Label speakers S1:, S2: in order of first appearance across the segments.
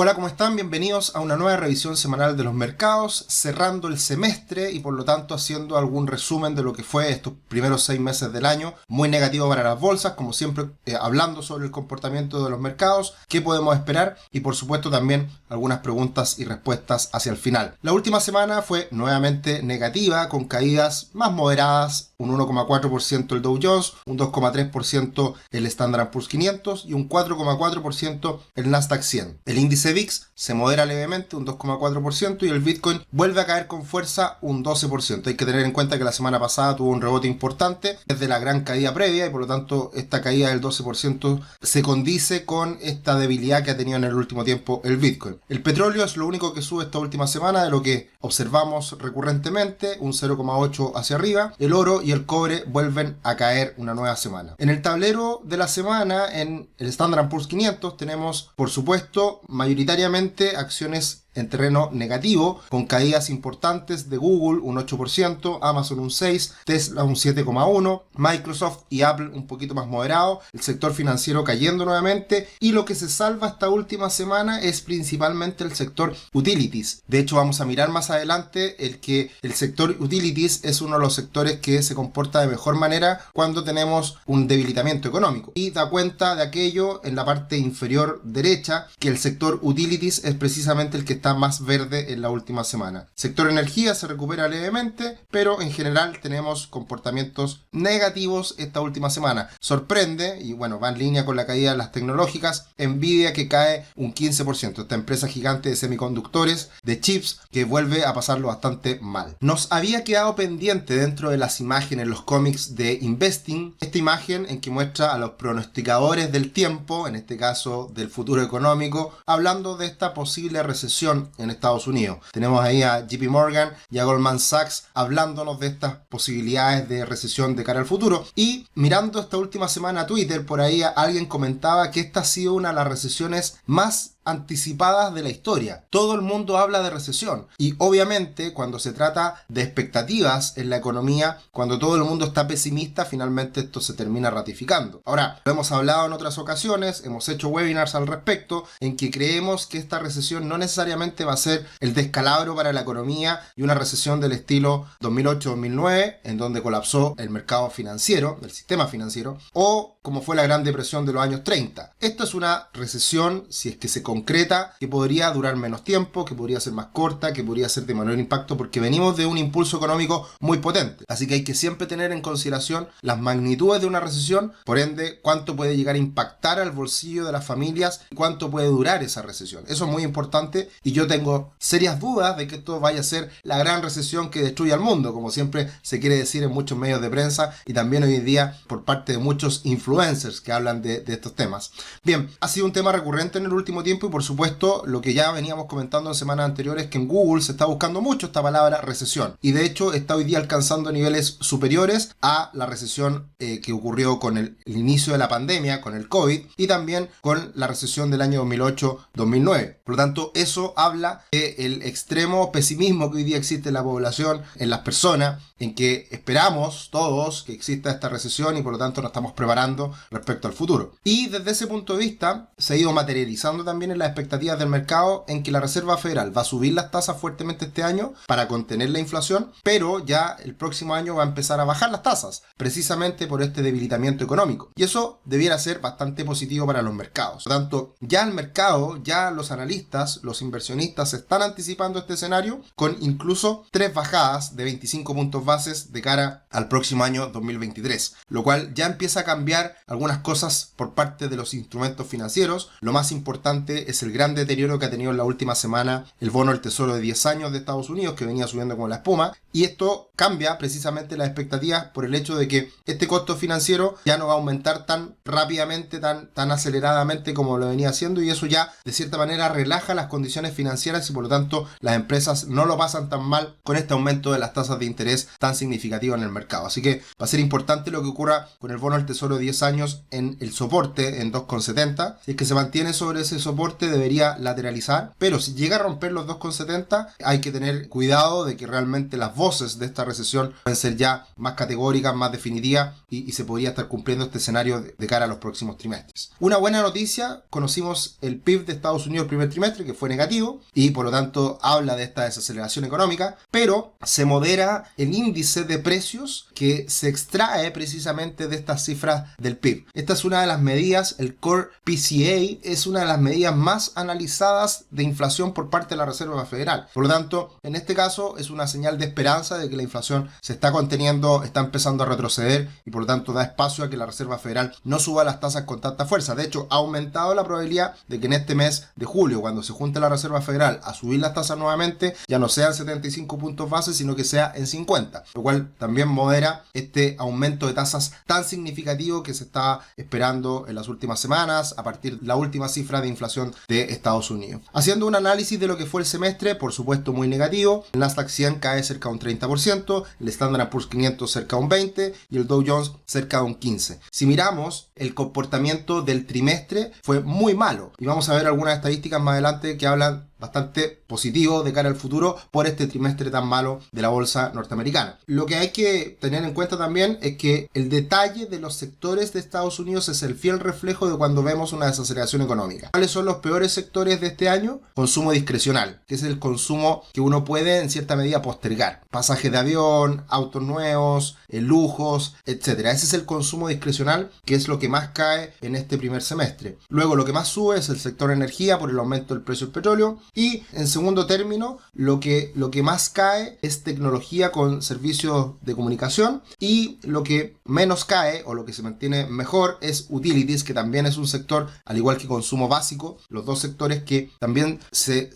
S1: Hola, ¿cómo están? Bienvenidos a una nueva revisión semanal de los mercados, cerrando el semestre y por lo tanto haciendo algún resumen de lo que fue estos primeros 6 meses del año. Muy negativo para las bolsas, como siempre hablando sobre el comportamiento de los mercados, qué podemos esperar y por supuesto también algunas preguntas y respuestas hacia el final. La última semana fue nuevamente negativa, con caídas más moderadas, un 1,4% el Dow Jones, un 2,3% el Standard & Poor's 500 y un 4,4% el Nasdaq 100. El índice VIX se modera levemente, un 2,4%, y el Bitcoin vuelve a caer con fuerza, un 12%. Hay que tener en cuenta que la semana pasada tuvo un rebote importante desde la gran caída previa y por lo tanto esta caída del 12% se condice con esta debilidad que ha tenido en el último tiempo el Bitcoin. El petróleo es lo único que sube esta última semana de lo que observamos recurrentemente, un 0,8 hacia arriba. El oro y el cobre vuelven a caer una nueva semana. En el tablero de la semana, en el Standard & Poor's 500, tenemos por supuesto mayoritariamente acciones en terreno negativo, con caídas importantes de Google un 8%, Amazon un 6%, Tesla un 7,1%, Microsoft y Apple un poquito más moderado, el sector financiero cayendo nuevamente, y lo que se salva esta última semana es principalmente el sector utilities. De hecho, vamos a mirar más adelante el sector utilities es uno de los sectores que se comporta de mejor manera cuando tenemos un debilitamiento económico, y da cuenta de aquello en la parte inferior derecha, que el sector utilities es precisamente el que está más verde en la última semana. Sector energía se recupera levemente, pero en general tenemos comportamientos negativos esta última semana. Sorprende, y bueno, va en línea con la caída de las tecnológicas, Nvidia, que cae un 15%, esta empresa gigante de semiconductores, de chips, que vuelve a pasarlo bastante mal. Nos había quedado pendiente dentro de las imágenes, los cómics de Investing, esta imagen en que muestra a los pronosticadores del tiempo, en este caso del futuro económico, hablando de esta posible recesión en Estados Unidos. Tenemos ahí a JP Morgan y a Goldman Sachs hablándonos de estas posibilidades de recesión de cara al futuro. Y mirando esta última semana a Twitter, por ahí alguien comentaba que esta ha sido una de las recesiones más anticipadas de la historia. Todo el mundo habla de recesión y obviamente cuando se trata de expectativas en la economía, cuando todo el mundo está pesimista, finalmente esto se termina ratificando. Ahora, lo hemos hablado en otras ocasiones, hemos hecho webinars al respecto, en que creemos que esta recesión no necesariamente va a ser el descalabro para la economía y una recesión del estilo 2008-2009, en donde colapsó el mercado financiero, el sistema financiero, o como fue la Gran Depresión de los años 30. Esto es una recesión, si es que se concreta, que podría durar menos tiempo, que podría ser más corta, que podría ser de menor impacto, porque venimos de un impulso económico muy potente. Así que hay que siempre tener en consideración las magnitudes de una recesión, por ende, cuánto puede llegar a impactar al bolsillo de las familias y cuánto puede durar esa recesión. Eso es muy importante y yo tengo serias dudas de que esto vaya a ser la gran recesión que destruya al mundo, como siempre se quiere decir en muchos medios de prensa y también hoy en día por parte de muchos influencers que hablan de estos temas. Bien, ha sido un tema recurrente en el último tiempo y por supuesto lo que ya veníamos comentando en semanas anteriores, que en Google se está buscando mucho esta palabra recesión y de hecho está hoy día alcanzando niveles superiores a la recesión que ocurrió con el inicio de la pandemia, con el COVID y también con la recesión del año 2008-2009. Por lo tanto, eso habla del extremo pesimismo que hoy día existe en la población, en las personas, en que esperamos todos que exista esta recesión y por lo tanto nos estamos preparando respecto al futuro. Y desde ese punto de vista se ha ido materializando también en las expectativas del mercado en que la Reserva Federal va a subir las tasas fuertemente este año para contener la inflación, pero ya el próximo año va a empezar a bajar las tasas, precisamente por este debilitamiento económico. Y eso debiera ser bastante positivo para los mercados. Por lo tanto, ya el mercado, ya los analistas, los inversionistas se están anticipando este escenario con incluso 3 bajadas de 25 puntos bases de cara al próximo año 2023, lo cual ya empieza a cambiar algunas cosas por parte de los instrumentos financieros. Lo más importante es el gran deterioro que ha tenido en la última semana el bono del Tesoro de 10 años de Estados Unidos, que venía subiendo como la espuma, y esto cambia precisamente las expectativas por el hecho de que este costo financiero ya no va a aumentar tan rápidamente, tan aceleradamente como lo venía haciendo, y eso ya de cierta manera relaja las condiciones financieras y por lo tanto las empresas no lo pasan tan mal con este aumento de las tasas de interés tan significativo en el mercado. Así que va a ser importante lo que ocurra con el bono del Tesoro de 10 10 años en el soporte en 2,70. Si es que se mantiene sobre ese soporte debería lateralizar, pero si llega a romper los 2,70 hay que tener cuidado de que realmente las voces de esta recesión pueden ser ya más categóricas, más definitivas y se podría estar cumpliendo este escenario de cara a los próximos trimestres. Una buena noticia, conocimos el PIB de Estados Unidos el primer trimestre que fue negativo y por lo tanto habla de esta desaceleración económica, pero se modera el índice de precios que se extrae precisamente de estas cifras del PIB. Esta es una de las medidas, el Core PCA es una de las medidas más analizadas de inflación por parte de la Reserva Federal. Por lo tanto, en este caso es una señal de esperanza de que la inflación se está conteniendo, está empezando a retroceder y por lo tanto da espacio a que la Reserva Federal no suba las tasas con tanta fuerza. De hecho, ha aumentado la probabilidad de que en este mes de julio, cuando se junte la Reserva Federal a subir las tasas nuevamente, ya no sean 75 puntos base, sino que sea en 50, lo cual también modera este aumento de tasas tan significativo que se está esperando en las últimas semanas a partir de la última cifra de inflación de Estados Unidos. Haciendo un análisis de lo que fue el semestre, por supuesto muy negativo, el Nasdaq 100 cae cerca de un 30%, el Standard & Poor's 500 cerca de un 20% y el Dow Jones cerca de un 15%. Si miramos el comportamiento del trimestre fue muy malo y vamos a ver algunas estadísticas más adelante que hablan bastante positivo de cara al futuro por este trimestre tan malo de la bolsa norteamericana. Lo que hay que tener en cuenta también es que el detalle de los sectores de Estados Unidos es el fiel reflejo de cuando vemos una desaceleración económica. ¿Cuáles son los peores sectores de este año? Consumo discrecional, que es el consumo que uno puede en cierta medida postergar. Pasajes de avión, autos nuevos, lujos, etc. Ese es el consumo discrecional, que es lo que más cae en este primer semestre. Luego lo que más sube es el sector energía por el aumento del precio del petróleo. Y en segundo término, lo que más cae es tecnología con servicios de comunicación y lo que menos cae o lo que se mantiene mejor es utilities, que también es un sector, al igual que consumo básico, los dos sectores que también se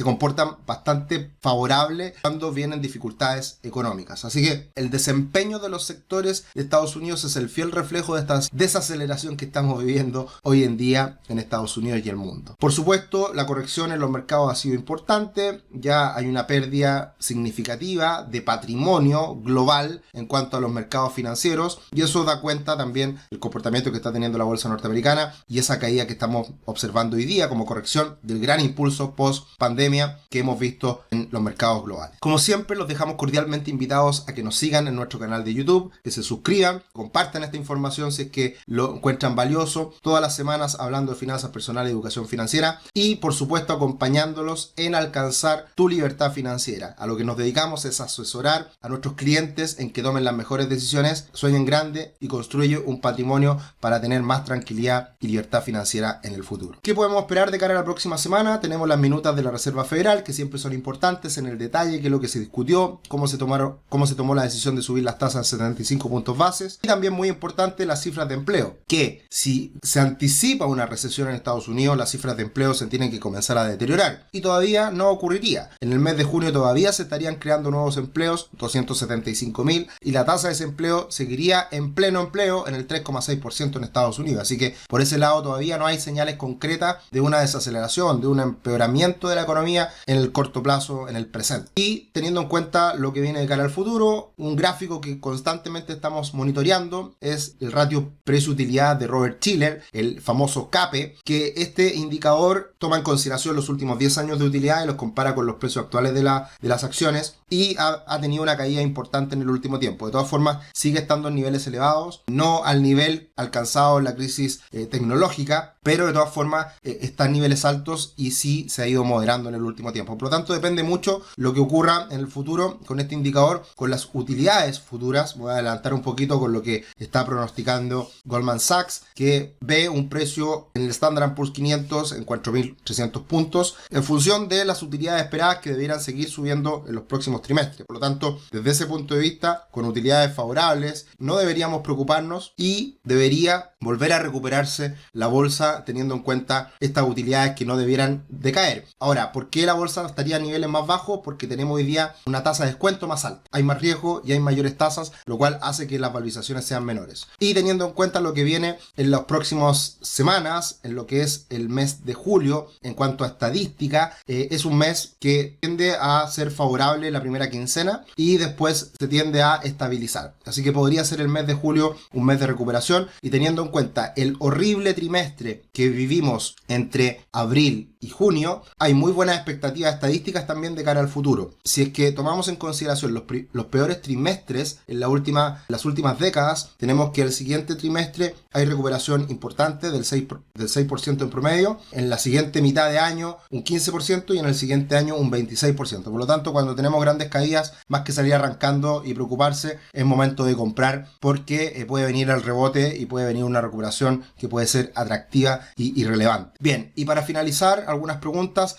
S1: comportan bastante favorable cuando vienen dificultades económicas. Así que el desempeño de los sectores de Estados Unidos es el fiel reflejo de esta desaceleración que estamos viviendo hoy en día en Estados Unidos y el mundo. Por supuesto, la corrección en los mercados ha sido importante, ya hay una pérdida significativa de patrimonio global en cuanto a los mercados financieros y eso da cuenta también del comportamiento que está teniendo la bolsa norteamericana y esa caída que estamos observando hoy día como corrección del gran impulso post pandemia que hemos visto en los mercados globales. Como siempre, los dejamos cordialmente invitados a que nos sigan en nuestro canal de YouTube, que se suscriban, compartan esta información si es que lo encuentran valioso, todas las semanas hablando de finanzas personales y educación financiera y por supuesto acompañándolos en alcanzar tu libertad financiera. A lo que nos dedicamos es asesorar a nuestros clientes en que tomen las mejores decisiones, sueñen grande y construyen un patrimonio para tener más tranquilidad y libertad financiera en el futuro. ¿Qué podemos esperar de cara a la próxima semana? Tenemos las minutas de la Reserva Federal, que siempre son importantes en el detalle, qué es lo que se discutió, cómo se tomó la decisión de subir las tasas a 75 puntos bases y también muy importante las cifras de empleo, que si se anticipa una recesión en Estados Unidos, las cifras de empleo se tienen que comenzar a deteriorar y todavía no ocurriría. En el mes de junio todavía se estarían creando nuevos empleos, 275.000, y la tasa de desempleo seguiría en pleno empleo en el 3,6% en Estados Unidos. Así que por ese lado todavía no hay señales concretas de una desaceleración, de un empeoramiento de la economía en el corto plazo, en el presente. Y teniendo en cuenta lo que viene de cara al futuro, un gráfico que constantemente estamos monitoreando es el ratio precio-utilidad de Robert Shiller, el famoso CAPE, que este indicador toma en consideración los últimos 10 años de utilidad y los compara con los precios actuales de las acciones y ha tenido una caída importante en el último tiempo. De todas formas, sigue estando en niveles elevados, no al nivel alcanzado en la crisis tecnológica, pero de todas formas está en niveles altos y sí se ha ido moderando en el último tiempo. Por lo tanto, depende mucho lo que ocurra en el futuro con este indicador, con las utilidades futuras. Voy a adelantar un poquito con lo que está pronosticando Goldman Sachs, que ve un precio en el Standard & Poor's 500 en 4.300 puntos en función de las utilidades esperadas que debieran seguir subiendo en los próximos trimestres. Por lo tanto, desde ese punto de vista, con utilidades favorables, no deberíamos preocuparnos y debería volver a recuperarse la bolsa teniendo en cuenta estas utilidades que no debieran decaer. Ahora, ¿Por qué la bolsa estaría a niveles más bajos? Porque tenemos hoy día una tasa de descuento más alta. Hay más riesgo y hay mayores tasas, lo cual hace que las valorizaciones sean menores. Y teniendo en cuenta lo que viene en las próximas semanas, en lo que es el mes de julio, en cuanto a estadística, es un mes que tiende a ser favorable la primera quincena y después se tiende a estabilizar. Así que podría ser el mes de julio un mes de recuperación, y teniendo en cuenta el horrible trimestre que vivimos entre abril y junio, hay muy buenas expectativas estadísticas también de cara al futuro. Si es que tomamos en consideración los peores trimestres en las últimas décadas, tenemos que el siguiente trimestre hay recuperación importante del 6% en promedio, en la siguiente mitad de año un 15% y en el siguiente año un 26%. Por lo tanto, cuando tenemos grandes caídas, más que salir arrancando y preocuparse, es momento de comprar, porque puede venir el rebote y puede venir una recuperación que puede ser atractiva y relevante. Bien, y para finalizar, algunas preguntas.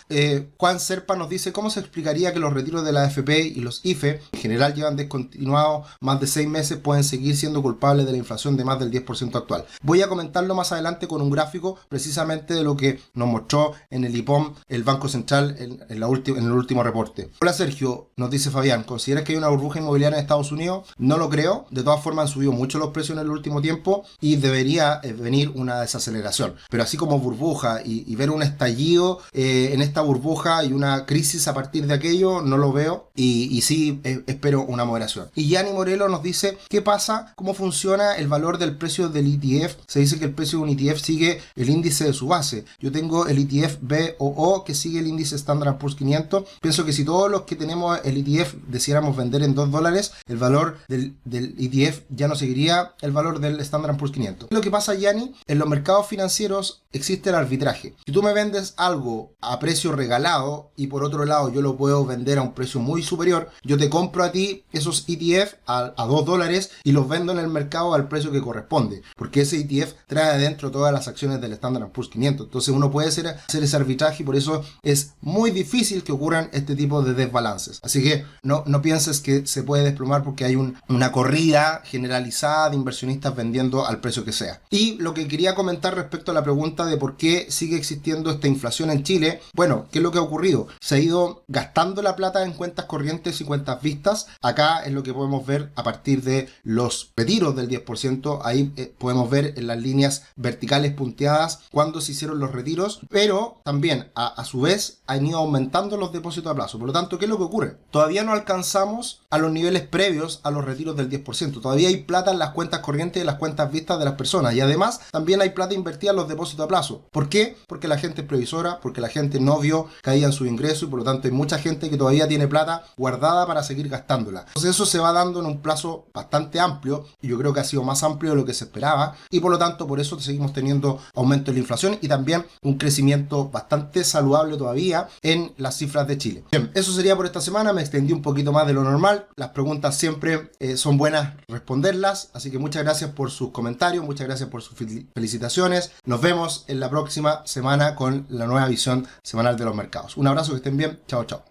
S1: Juan Serpa nos dice: ¿cómo se explicaría que los retiros de la AFP y los IFE en general llevan descontinuados más de 6 meses, pueden seguir siendo culpables de la inflación de más del 10% actual? Voy a comentarlo más adelante con un gráfico precisamente de lo que nos mostró en el IPOM el Banco Central en el último reporte. Hola Sergio, nos dice Fabián: ¿consideras que hay una burbuja inmobiliaria en Estados Unidos? No lo creo. De todas formas, han subido mucho los precios en el último tiempo y debería venir una desaceleración. Pero así como burbuja y ver un estallido en esta burbuja y una crisis a partir de aquello, no lo veo, y sí espero una moderación. Y Yanni Morelo nos dice: ¿qué pasa? ¿Cómo funciona el valor del precio del ETF? Se dice que el precio de un ETF sigue el índice de su base. Yo tengo el ETF BOO que sigue el índice Standard & Poor's 500. Pienso que si todos los que tenemos el ETF decidiéramos vender en $2, el valor del ETF ya no seguiría el valor del Standard & Poor's 500. Lo que pasa, Yanni, en los mercados financieros existe el arbitraje. Si tú me vendes algo a precio regalado y por otro lado yo lo puedo vender a un precio muy superior, yo te compro a ti esos ETF a $2 y los vendo en el mercado al precio que corresponde, porque ese ETF trae adentro todas las acciones del Standard & Poor's 500. Entonces uno puede hacer ese arbitraje, y por eso es muy difícil que ocurran este tipo de desbalances. Así que no pienses que se puede desplomar porque hay una corrida generalizada de inversionistas vendiendo al precio que sea. Y lo que quería comentar respecto a la pregunta de por qué sigue existiendo esta inflación en Chile, bueno, ¿qué es lo que ha ocurrido? Se ha ido gastando la plata en cuentas corrientes y cuentas vistas. Acá es lo que podemos ver a partir de los retiros del 10%. Ahí podemos ver en las líneas verticales punteadas cuando se hicieron los retiros, pero también a su vez han ido aumentando los depósitos a plazo. Por lo tanto, ¿qué es lo que ocurre? Todavía no alcanzamos a los niveles previos a los retiros del 10%. Todavía hay plata en las cuentas corrientes y en las cuentas vistas de las personas, y además también hay plata invertida en los depósitos a plazo. ¿Por qué? Porque la gente es previsora, porque la gente no vio caída en su ingreso, y por lo tanto hay mucha gente que todavía tiene plata guardada para seguir gastándola. Entonces eso se va dando en un plazo bastante amplio, y yo creo que ha sido más amplio de lo que se esperaba, y por lo tanto por eso seguimos teniendo aumento en la inflación y también un crecimiento bastante saludable todavía en las cifras de Chile. Bien, eso sería por esta semana. Me extendí un poquito más de lo normal. Las preguntas siempre son buenas responderlas, así que muchas gracias por sus comentarios, muchas gracias por sus felicitaciones. Nos vemos en la próxima semana con la nueva visión semanal de los mercados. Un abrazo, que estén bien. Chao, chao.